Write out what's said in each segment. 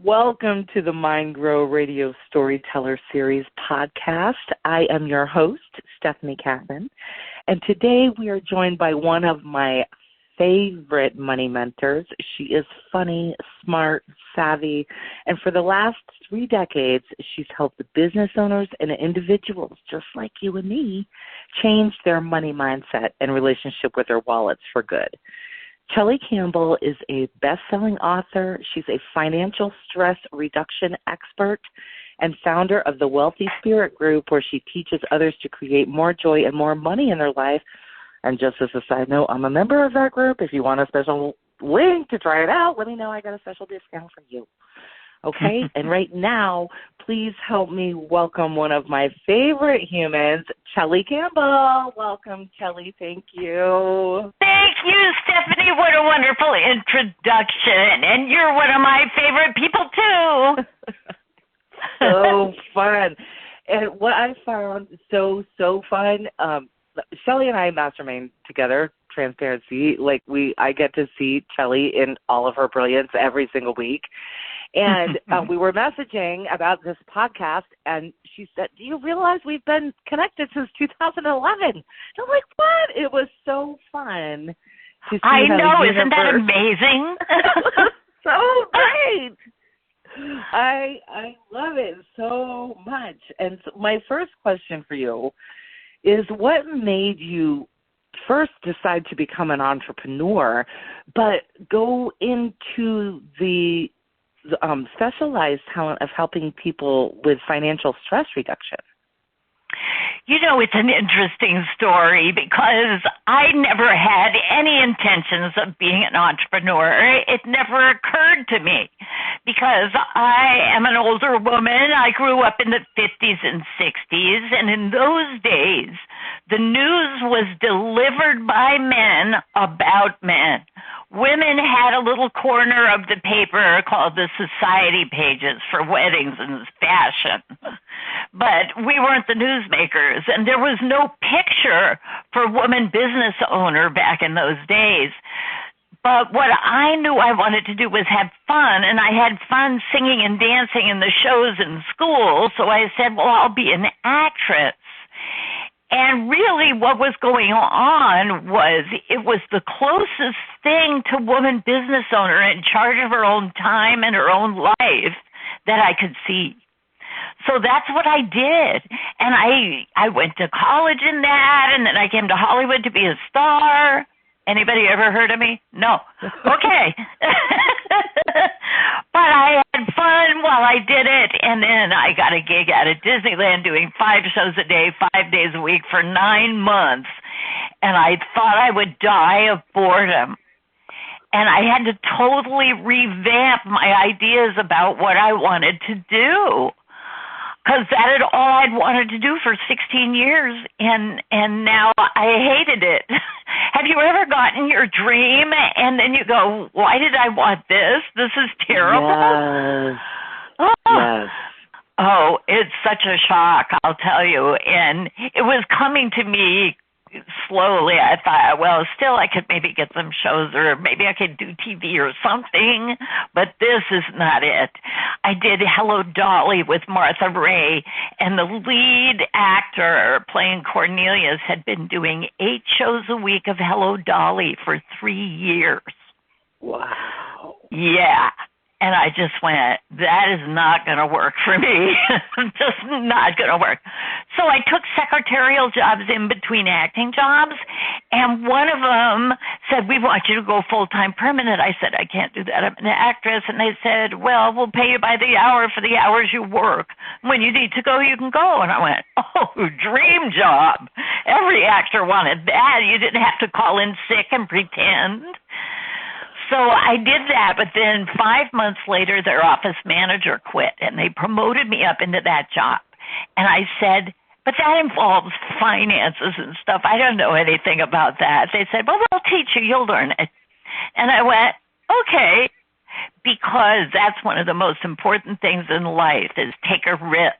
Welcome to the Mind Grow Radio Storyteller Series podcast. I am your host, Stephanie Kathan, and today we are joined by one of my favorite money mentors. She is funny, smart, savvy, and for the last 3 decades, she's helped business owners and individuals just like you and me change their money mindset and relationship with their wallets for good. Chellie Campbell is a best-selling author. She's a financial stress reduction expert and founder of the Wealthy Spirit Group, where she teaches others to create more joy and more money in their life. And just as a side note, I'm a member of that group. If you want a special link to try it out, let me know. I got a special discount for you. Okay? And right now, please help me welcome one of my favorite humans, Chellie Campbell. Welcome, Chellie. Thank you. Thank you, Stephanie. What a wonderful introduction. And you're one of my favorite people, too. So fun. And what I found so fun, Chellie and I mastermind together, transparency. I get to see Chellie in all of her brilliance every single week. And we were messaging about this podcast, and she said, "Do you realize we've been connected since 2011? And I'm like, what? It was so fun to see. I know. Isn't that amazing? So great. I love it so much. And so my first question for you is, what made you first decide to become an entrepreneur, but go into the specialized talent of helping people with financial stress reduction? You know, it's an interesting story because I never had any intentions of being an entrepreneur. It never occurred to me because I am an older woman. I grew up in the 50s and 60s, and in those days, the news was delivered by men about men. Women had a little corner of the paper called the society pages for weddings and fashion. But we weren't the newsmakers, and there was no picture for woman business owner back in those days. But what I knew I wanted to do was have fun, and I had fun singing and dancing in the shows in school, so I said, well, I'll be an actress. And really what was going on was it was the closest thing to woman business owner in charge of her own time and her own life that I could see. So that's what I did. And I went to college in that, and then I came to Hollywood to be a star. Anybody ever heard of me? No. Okay. But I had fun while I did it, and then I got a gig out at Disneyland doing 5 shows a day, 5 days a week for 9 months, and I thought I would die of boredom. And I had to totally revamp my ideas about what I wanted to do, because that had all I'd wanted to do for 16 years, and now I hated it. Have you ever gotten your dream and then you go, why did I want this? This is terrible. Yes. Yes. Oh, it's such a shock, I'll tell you. And it was coming to me slowly. I thought, well, still I could maybe get some shows, or maybe I could do TV or something, but this is not it. I did Hello Dolly with Martha Ray, and the lead actor playing Cornelius had been doing 8 shows a week of Hello Dolly for 3 years. Wow. Yeah. And I just went, that is not going to work for me. Just not going to work. So I took secretarial jobs in between acting jobs, and one of them said, we want you to go full-time permanent. I said, I can't do that. I'm an actress. And they said, well, we'll pay you by the hour for the hours you work. When you need to go, you can go. And I went, oh, dream job. Every actor wanted that. You didn't have to call in sick and pretend. So I did that, but then 5 months later, their office manager quit, and they promoted me up into that job. And I said, but that involves finances and stuff. I don't know anything about that. They said, well, we'll teach you. You'll learn it. And I went, okay, because that's one of the most important things in life is take a risk.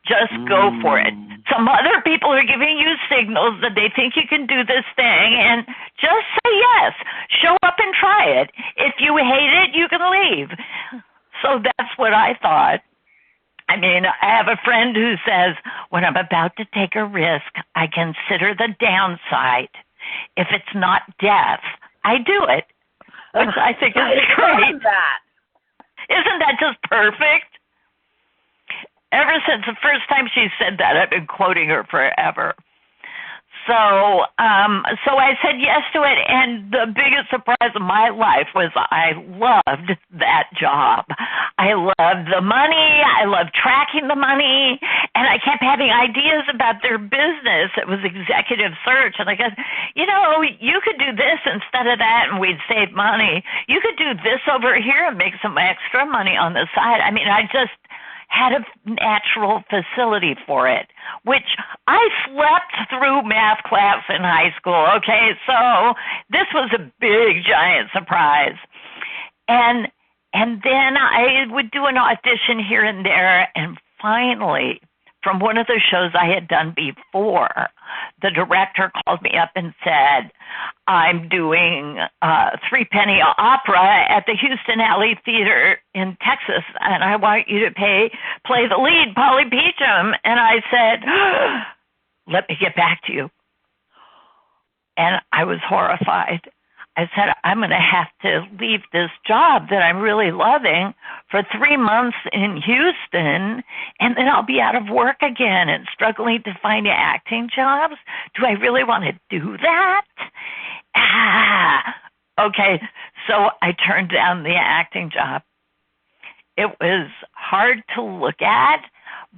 Just go for it. Some other people are giving you signals that they think you can do this thing, and just say yes. Show up and try it. If you hate it, you can leave. So that's what I thought. I mean, I have a friend who says, when I'm about to take a risk, I consider the downside. If it's not death, I do it, which I think is great. Love that. Isn't that just perfect? Ever since the first time she said that, I've been quoting her forever. So I said yes to it, and the biggest surprise of my life was I loved that job. I loved the money. I loved tracking the money, and I kept having ideas about their business. It was executive search, and I guess, you could do this instead of that, and we'd save money. You could do this over here and make some extra money on the side. I mean, I just had a natural facility for it, which I slept through math class in high school. Okay, so this was a big, giant surprise. And then I would do an audition here and there, and finally, from one of the shows I had done before, the director called me up and said, I'm doing Threepenny Opera at the Houston Alley Theater in Texas, and I want you to play the lead, Polly Peachum. And I said, let me get back to you. And I was horrified. I said, I'm going to have to leave this job that I'm really loving for 3 months in Houston, and then I'll be out of work again and struggling to find acting jobs. Do I really want to do that? Okay, so I turned down the acting job. It was hard to look at,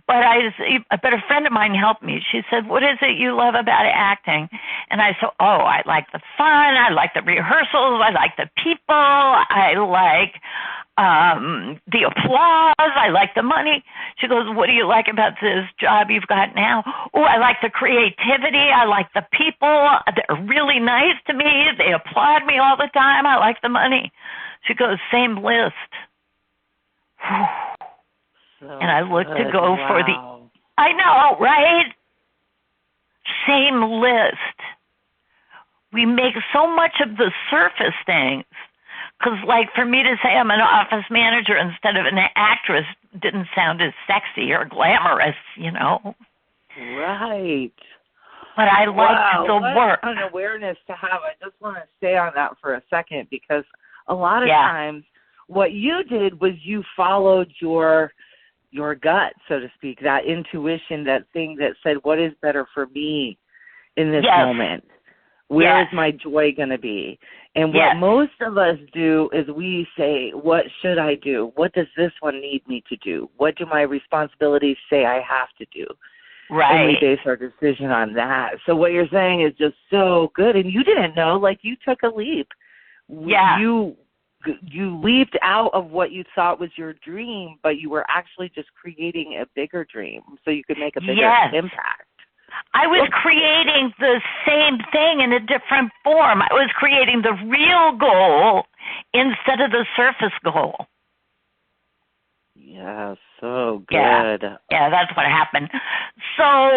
but a friend of mine helped me. She said, what is it you love about acting? And I said, I like the fun. I like the rehearsals. I like the people. I like the applause. I like the money. She goes, what do you like about this job you've got now? Oh, I like the creativity. I like the people. They're really nice to me. They applaud me all the time. I like the money. She goes, same list. And I looked to go for I know, right? Same list. We make so much of the surface things. Because, for me to say I'm an office manager instead of an actress didn't sound as sexy or glamorous, Right. But I liked the work. What an awareness to have. I just want to stay on that for a second, because a lot of times what you did was you followed your gut, so to speak, that intuition, that thing that said, what is better for me in this moment? Where is my joy going to be? And what most of us do is we say, what should I do? What does this one need me to do? What do my responsibilities say I have to do? Right. And we base our decision on that. So what you're saying is just so good. And you didn't know, you took a leap. Yeah. You leaped out of what you thought was your dream, but you were actually just creating a bigger dream so you could make a bigger impact. I was creating the same thing in a different form. I was creating the real goal instead of the surface goal. Yeah, so good. Yeah, that's what happened. So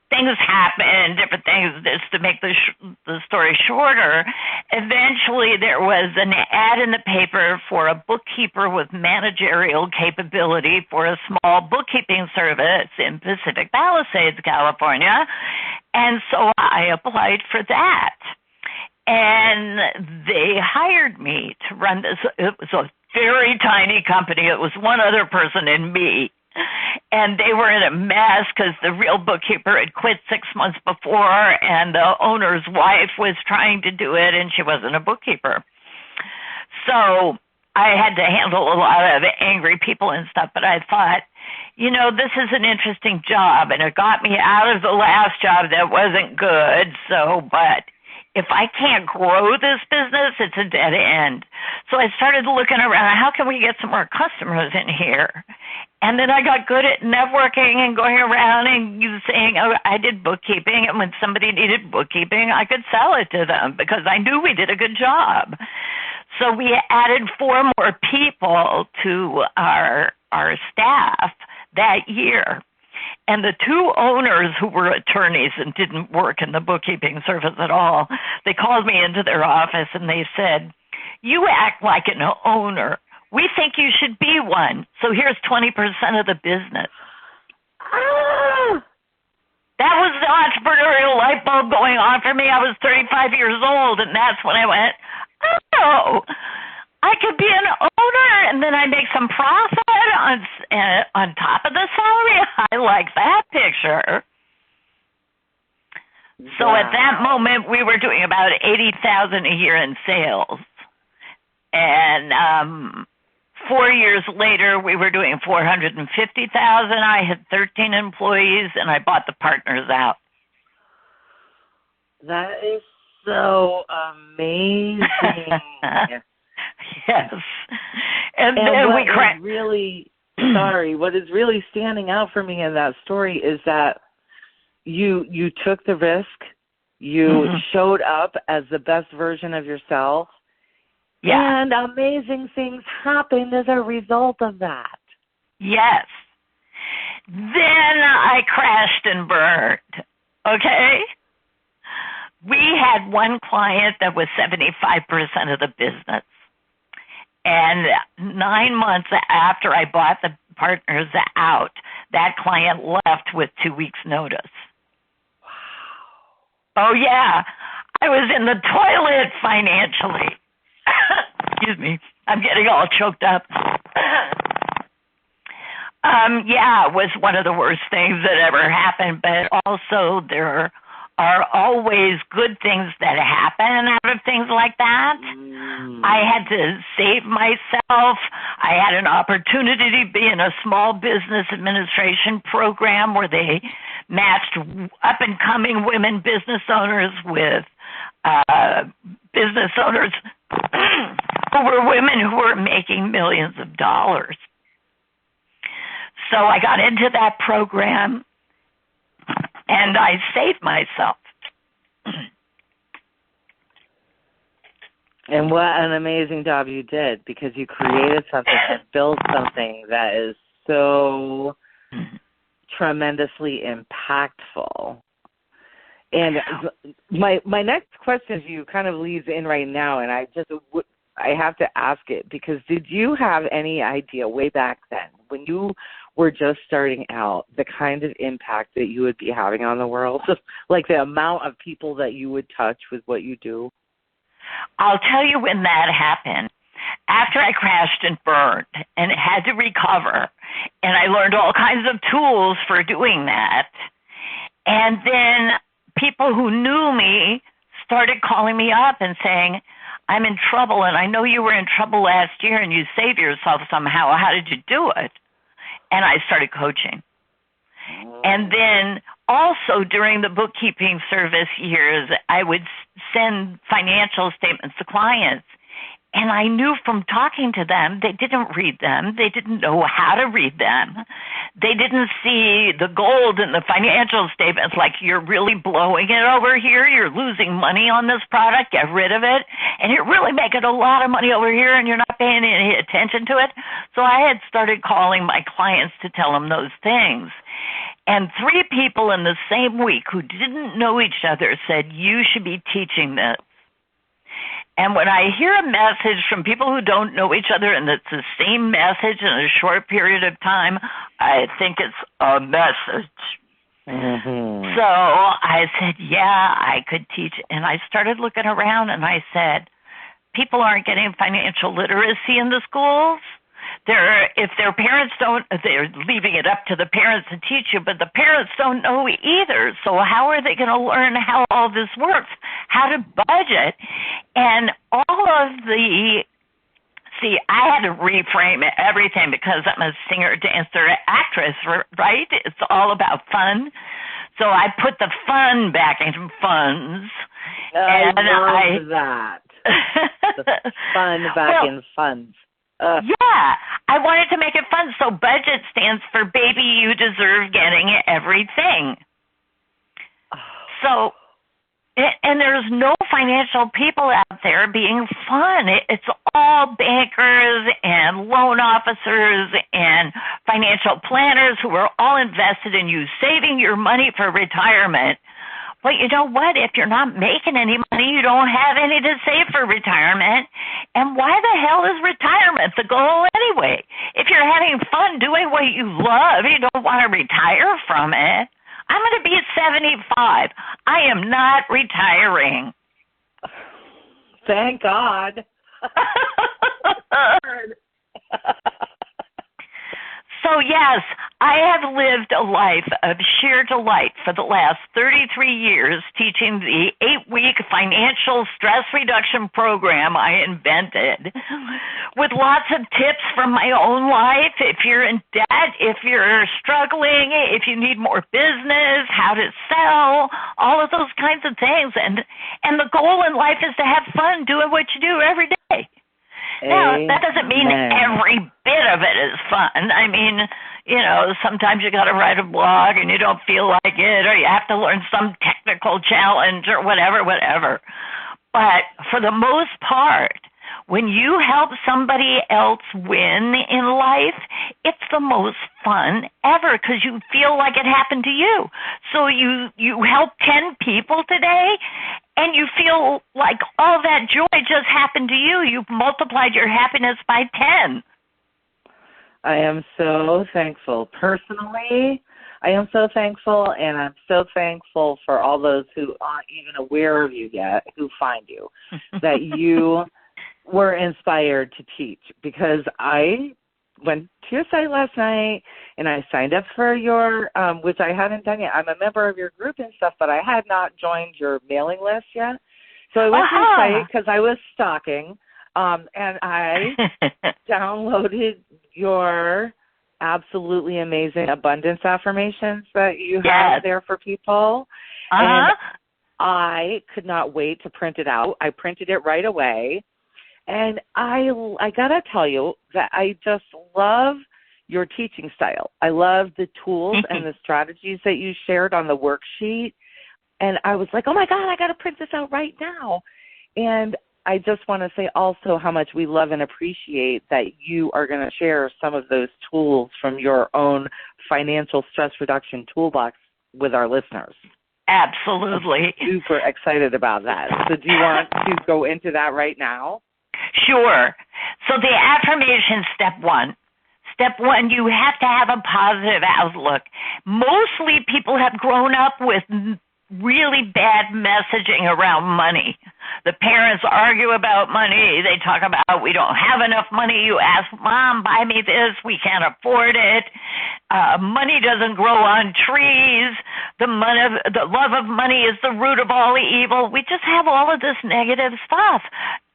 things happened, different things. Just to make the story shorter, eventually there was an ad in the paper for a bookkeeper with managerial capability for a small bookkeeping service in Pacific Palisades, California. And so I applied for that. And they hired me to run this. It was a very tiny company. It was one other person and me. And they were in a mess because the real bookkeeper had quit 6 months before, and the owner's wife was trying to do it, and she wasn't a bookkeeper. So I had to handle a lot of angry people and stuff, but I thought, this is an interesting job, and it got me out of the last job that wasn't good. But if I can't grow this business, it's a dead end. So I started looking around, how can we get some more customers in here? And then I got good at networking and going around and saying, I did bookkeeping, and when somebody needed bookkeeping, I could sell it to them because I knew we did a good job. So we added 4 more people to our staff that year. And the 2 owners who were attorneys and didn't work in the bookkeeping service at all, they called me into their office and they said, you act like an owner. We think you should be one. So here's 20% of the business. Ah! That was the entrepreneurial light bulb going on for me. I was 35 years old, and that's when I went, oh, I could be an owner, and then I make some profit on top of the salary. I like that picture. So Wow. at that moment, we were doing about $80,000 a year in sales, and 4 years later, we were doing $450,000. I had 13 employees, and I bought the partners out. That is so amazing. Yes. And then what we is really what is really standing out for me in that story is that you took the risk, you showed up as the best version of yourself, and amazing things happened as a result of that. Yes. Then I crashed and burned. Okay? We had one client that was 75% of the business. And 9 months after I bought the partners out, that client left with 2 weeks' notice. Wow. Oh, yeah. I was in the toilet financially. Excuse me. I'm getting all choked up. It was one of the worst things that ever happened, but also there are always good things that happen out of things like that. I had to save myself. I had an opportunity to be in a small business administration program where they matched up-and-coming women business owners with business owners who were women who were making millions of dollars. So I got into that program, and I saved myself. And what an amazing job you did, because you created something and built something that is so tremendously impactful. And my next question to you kind of leads in right now, and I have to ask it, because did you have any idea way back then, when you were just starting out, the kind of impact that you would be having on the world, like the amount of people that you would touch with what you do? I'll tell you when that happened. After I crashed and burned and had to recover, and I learned all kinds of tools for doing that, and then people who knew me started calling me up and saying, I'm in trouble, and I know you were in trouble last year and you saved yourself somehow. How did you do it? And I started coaching. And then also during the bookkeeping service years, I would send financial statements to clients. And I knew from talking to them, they didn't read them. They didn't know how to read them. They didn't see the gold in the financial statements, like you're really blowing it over here. You're losing money on this product. Get rid of it. And you're really making a lot of money over here, and you're not paying any attention to it. So I had started calling my clients to tell them those things. And 3 people in the same week who didn't know each other said, you should be teaching this. And when I hear a message from people who don't know each other and it's the same message in a short period of time, I think it's a message. So I said, yeah, I could teach. And I started looking around and I said, people aren't getting financial literacy in the schools. If their parents don't, they're leaving it up to the parents to teach you, but the parents don't know either. So how are they going to learn how all this works, how to budget? And all of I had to reframe everything because I'm a singer, dancer, actress, right? It's all about fun. So I put the fun back into funds. I love that. The fun back in funds. Yeah, I wanted to make it fun. So budget stands for baby, you deserve getting everything. So, and there's no financial people out there being fun. It's all bankers and loan officers and financial planners who are all invested in you saving your money for retirement. Well, you know what? If you're not making any money, you don't have any to save for retirement. And why the hell is retirement the goal anyway? If you're having fun doing what you love, you don't want to retire from it. I'm going to be 75. I am not retiring. Thank God. So, yes, I have lived a life of sheer delight for the last 33 years teaching the 8-week financial stress reduction program I invented with lots of tips from my own life. If you're in debt, if you're struggling, if you need more business, how to sell, all of those kinds of things. And the goal in life is to have fun doing what you do every day. Now, that doesn't mean every bit of it is fun. I mean, you know, sometimes you got to write a blog and you don't feel like it, or you have to learn some technical challenge or whatever. But for the most part, when you help somebody else win in life, it's the most fun ever because you feel like it happened to you. So you help 10 people today, and you feel like all that joy just happened to you. You've multiplied your happiness by 10. I am so thankful. Personally, I am so thankful, and I'm so thankful for all those who aren't even aware of you yet, who find you, that you were inspired to teach, because I went to your site last night and I signed up for your, which I haven't done yet. I'm a member of your group and stuff, but I had not joined your mailing list yet. So I went to your site because I was stalking, and I downloaded your absolutely amazing abundance affirmations that you have there for people. And I could not wait to print it out. I printed it right away. And I got to tell you that I just love your teaching style. I love the tools and the strategies that you shared on the worksheet. And I was like, oh, my God, I got to print this out right now. And I just want to say also how much we love and appreciate that you are going to share some of those tools from your own financial stress reduction toolbox with our listeners. Absolutely. I'm super excited about that. So do you want to go into that right now? Sure. So the affirmation, step one. Step one, you have to have a positive outlook. Mostly people have grown up with really bad messaging around money. The parents argue about money. They talk about, we don't have enough money. You ask, Mom, buy me this. We can't afford it. Money doesn't grow on trees. The love of money is the root of all evil. We just have all of this negative stuff.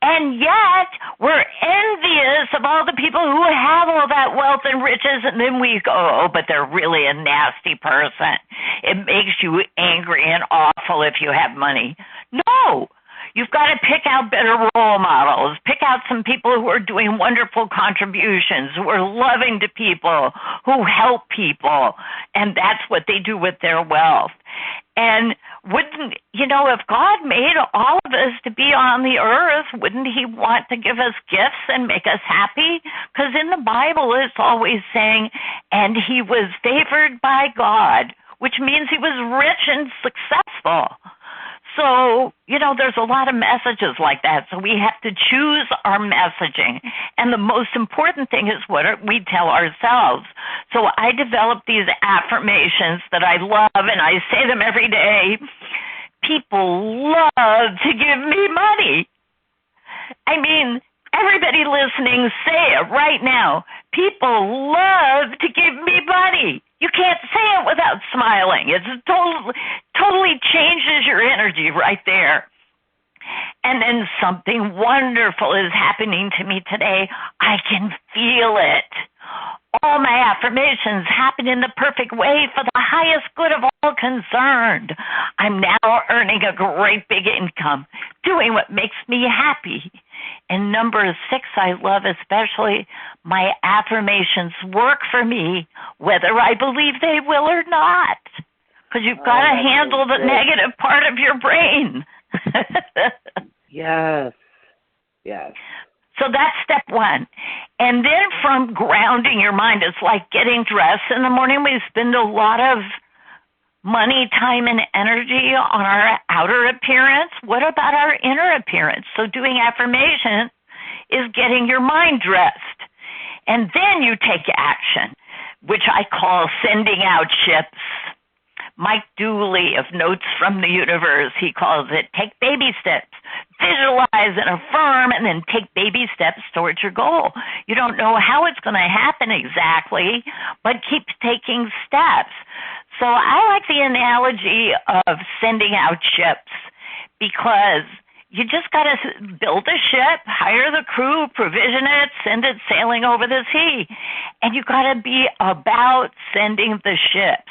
And yet, we're envious of all the people who have all that wealth and riches, and then we go, oh, but they're really a nasty person. It makes you angry and awful if you have money. No. You've got to pick out better role models. Pick out some people who are doing wonderful contributions, who are loving to people, who help people, and that's what they do with their wealth. And wouldn't, if God made all of us to be on the earth, wouldn't he want to give us gifts and make us happy? Because in the Bible, it's always saying, and he was favored by God, which means he was rich and successful. So, there's a lot of messages like that. So we have to choose our messaging. And the most important thing is what we tell ourselves. So I developed these affirmations that I love, and I say them every day. People love to give me money. I mean, everybody listening, say it right now. People love to give me money. You can't say it without smiling. It totally changes your energy right there. And then something wonderful is happening to me today. I can feel it. All my affirmations happen in the perfect way for the highest good of all concerned. I'm now earning a great big income, doing what makes me happy. And number 6, I love especially, my affirmations work for me, whether I believe they will or not. Because you've got to handle the negative part of your brain. Yes. So that's step 1. And then from grounding your mind, it's like getting dressed in the morning. We spend a lot of money, time, and energy on our outer appearance. What about our inner appearance? So doing affirmation is getting your mind dressed. And then you take action, which I call sending out ships. Mike Dooley of Notes from the Universe, he calls it take baby steps. Visualize and affirm and then take baby steps towards your goal. You don't know how it's going to happen exactly, but keep taking steps. So I like the analogy of sending out ships because you just got to build a ship, hire the crew, provision it, send it sailing over the sea. And you got to be about sending the ships,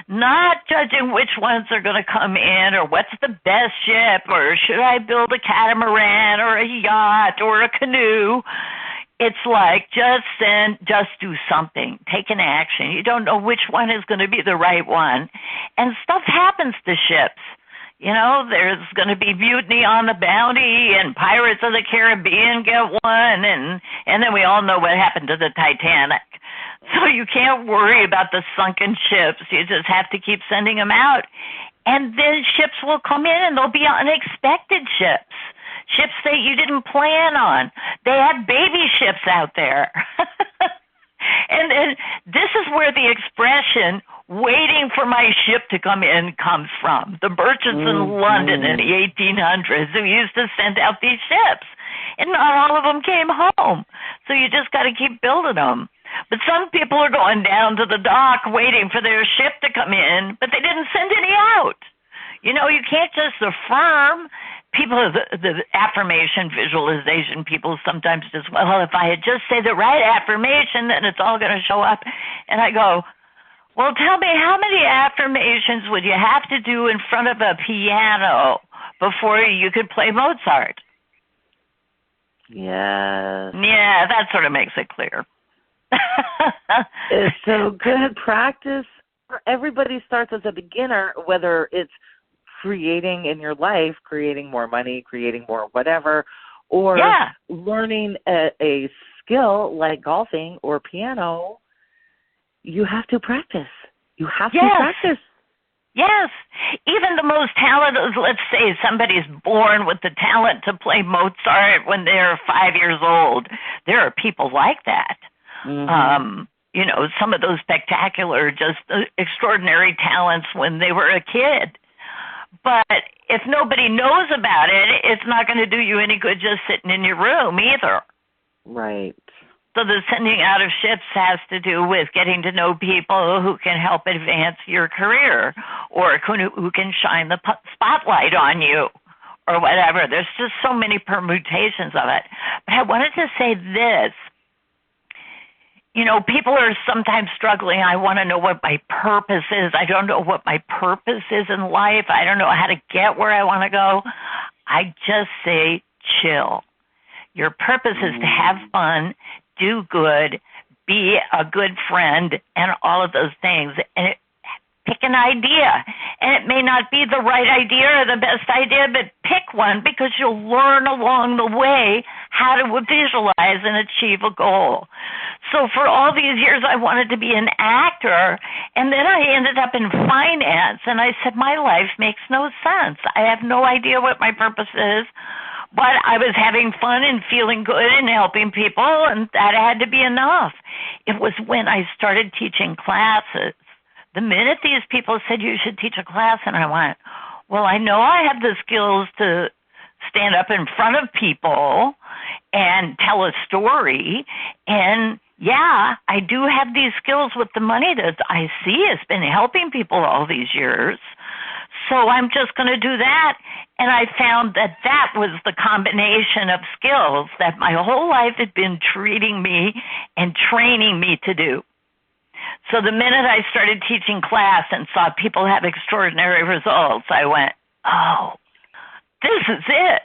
not judging which ones are going to come in or what's the best ship or should I build a catamaran or a yacht or a canoe. It's like just do something, take an action. You don't know which one is going to be the right one. And stuff happens to ships. You know, there's going to be mutiny on the Bounty and Pirates of the Caribbean get one. And then we all know what happened to the Titanic. So you can't worry about the sunken ships. You just have to keep sending them out. And then ships will come in and they'll be unexpected ships. Ships that you didn't plan on. They had baby ships out there. And this is where the expression, waiting for my ship to come in, comes from. The merchants in London in the 1800s who used to send out these ships. And not all of them came home. So you just got to keep building them. But some people are going down to the dock waiting for their ship to come in, but they didn't send any out. You know, you can't just affirm. People, the affirmation, visualization people sometimes just, well, if I had just say the right affirmation, then it's all going to show up. And I go, well, tell me, how many affirmations would you have to do in front of a piano before you could play Mozart? Yes. Yeah, that sort of makes it clear. It's so good. Practice. Everybody starts as a beginner, whether it's creating in your life, creating more money, creating more whatever, or learning a skill like golfing or piano. You have to practice. You have to practice. Yes. Even the most talented, let's say somebody's born with the talent to play Mozart when they're 5 years old. There are people like that. Mm-hmm. You know, some of those spectacular, just extraordinary talents when they were a kid. But if nobody knows about it, it's not going to do you any good just sitting in your room either. Right. So the sending out of ships has to do with getting to know people who can help advance your career or who can shine the spotlight on you or whatever. There's just so many permutations of it. But I wanted to say this. You know, people are sometimes struggling. I want to know what my purpose is. I don't know what my purpose is in life. I don't know how to get where I want to go. I just say chill. Your purpose is to have fun, do good, be a good friend, and all of those things. And pick an idea. And it may not be the right idea or the best idea, but pick one because you'll learn along the way how to visualize and achieve a goal. So for all these years, I wanted to be an actor, and then I ended up in finance, and I said, my life makes no sense. I have no idea what my purpose is, but I was having fun and feeling good and helping people, and that had to be enough. It was when I started teaching classes. The minute these people said you should teach a class, and I went, well, I know I have the skills to stand up in front of people and tell a story, and yeah, I do have these skills with the money that I see has been helping people all these years. So I'm just going to do that. And I found that that was the combination of skills that my whole life had been treating me and training me to do. So the minute I started teaching class and saw people have extraordinary results, I went, oh, this is it.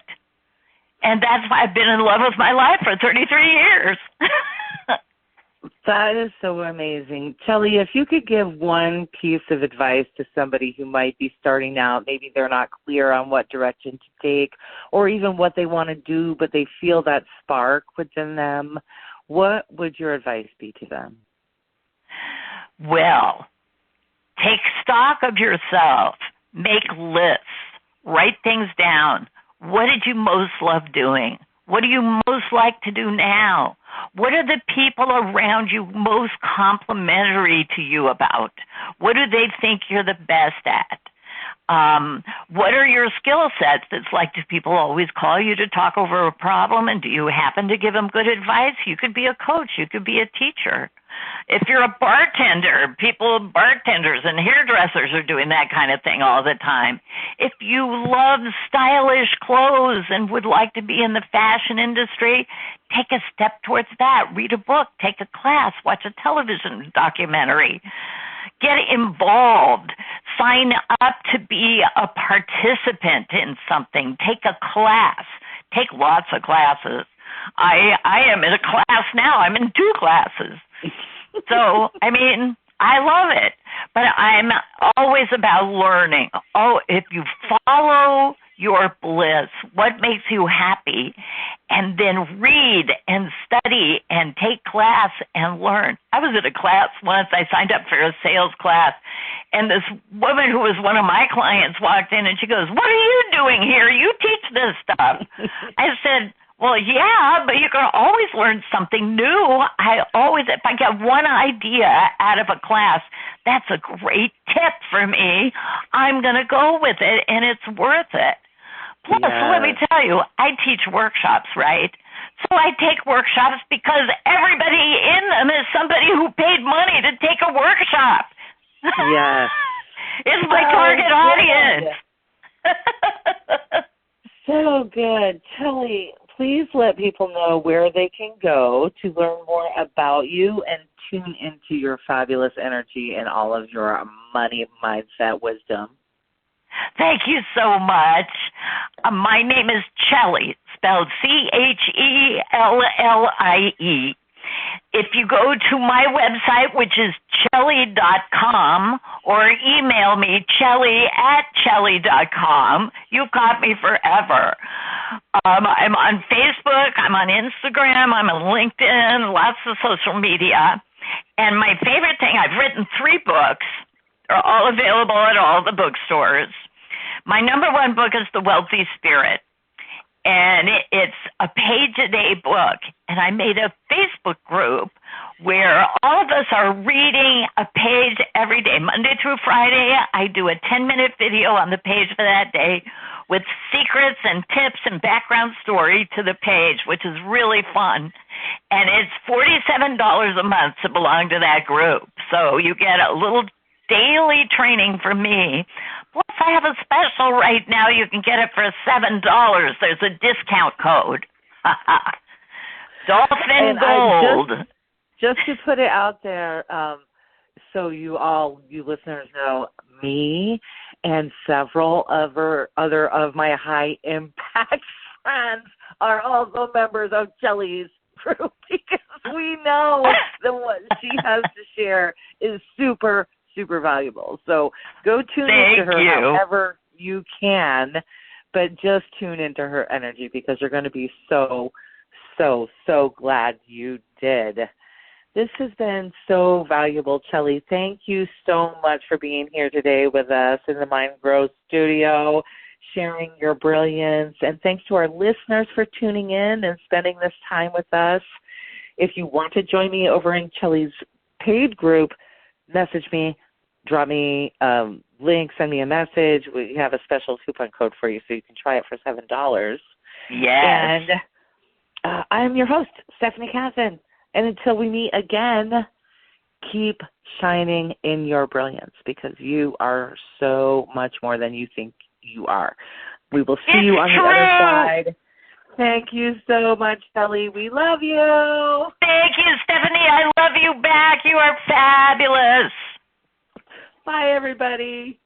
And that's why I've been in love with my life for 33 years. That is so amazing. Chellie, if you could give one piece of advice to somebody who might be starting out, maybe they're not clear on what direction to take or even what they want to do, but they feel that spark within them, what would your advice be to them? Well, Take stock of yourself. Make lists. Write things down. What did you most love doing? What do you most like to do now? What are the people around you most complimentary to you about? What do they think you're the best at? What are your skill sets? It's like, do people always call you to talk over a problem, and do you happen to give them good advice? You could be a coach. You could be a teacher. If you're a bartender, bartenders and hairdressers are doing that kind of thing all the time. If you love stylish clothes and would like to be in the fashion industry, take a step towards that. Read a book, take a class, watch a television documentary. Get involved. Sign up to be a participant in something. Take a class. Take lots of classes. I am in a class now. I'm in 2 classes. So, I mean, I love it. But I'm always about learning. Oh, if you follow your bliss, what makes you happy, and then read and study and take class and learn. I was at a class once. I signed up for a sales class, and this woman who was one of my clients walked in, and she goes, "What are you doing here? You teach this stuff." I said, "Well, yeah, but you can always learn something new. If I get one idea out of a class, that's a great tip for me. I'm going to go with it, and it's worth it." Plus, let me tell you, I teach workshops, right? So I take workshops because everybody in them is somebody who paid money to take a workshop. Yes. It's my target audience. So good. Chellie, please let people know where they can go to learn more about you and tune into your fabulous energy and all of your money mindset wisdom. Thank you so much. My name is Chellie, spelled Chellie. If you go to my website, which is Chellie.com, or email me, Chellie@Chellie.com, you've got me forever. I'm on Facebook, I'm on Instagram, I'm on LinkedIn, lots of social media. And my favorite thing, I've written 3 books. They're all available at all the bookstores. My number 1 book is The Wealthy Spirit, and it's a page-a-day book. And I made a Facebook group where all of us are reading a page every day. Monday through Friday, I do a 10-minute video on the page for that day with secrets and tips and background story to the page, which is really fun. And it's $47 a month to belong to that group. So you get a little daily training from me. Plus, I have a special right now. You can get it for $7. There's a discount code. Dolphin and Gold. Just to put it out there, so you listeners know, me and several other of my high impact friends are also members of Chellie's group because we know that what she has to share is super, super valuable. So go tune into her however you can, but just tune into her energy because you're going to be so, so, so glad you did. This has been so valuable, Chellie. Thank you so much for being here today with us in the Mind Grow studio, sharing your brilliance. And thanks to our listeners for tuning in and spending this time with us. If you want to join me over in Chellie's paid group, message me, drop me a link, send me a message. We have a special coupon code for you so you can try it for $7. Yes. And I'm your host, Stephanie Kathan. And until we meet again, keep shining in your brilliance because you are so much more than you think you are. We will see you on the other side. Thank you so much, Chellie. We love you. Thank you, Stephanie. I love you back. You are fabulous. Bye, everybody.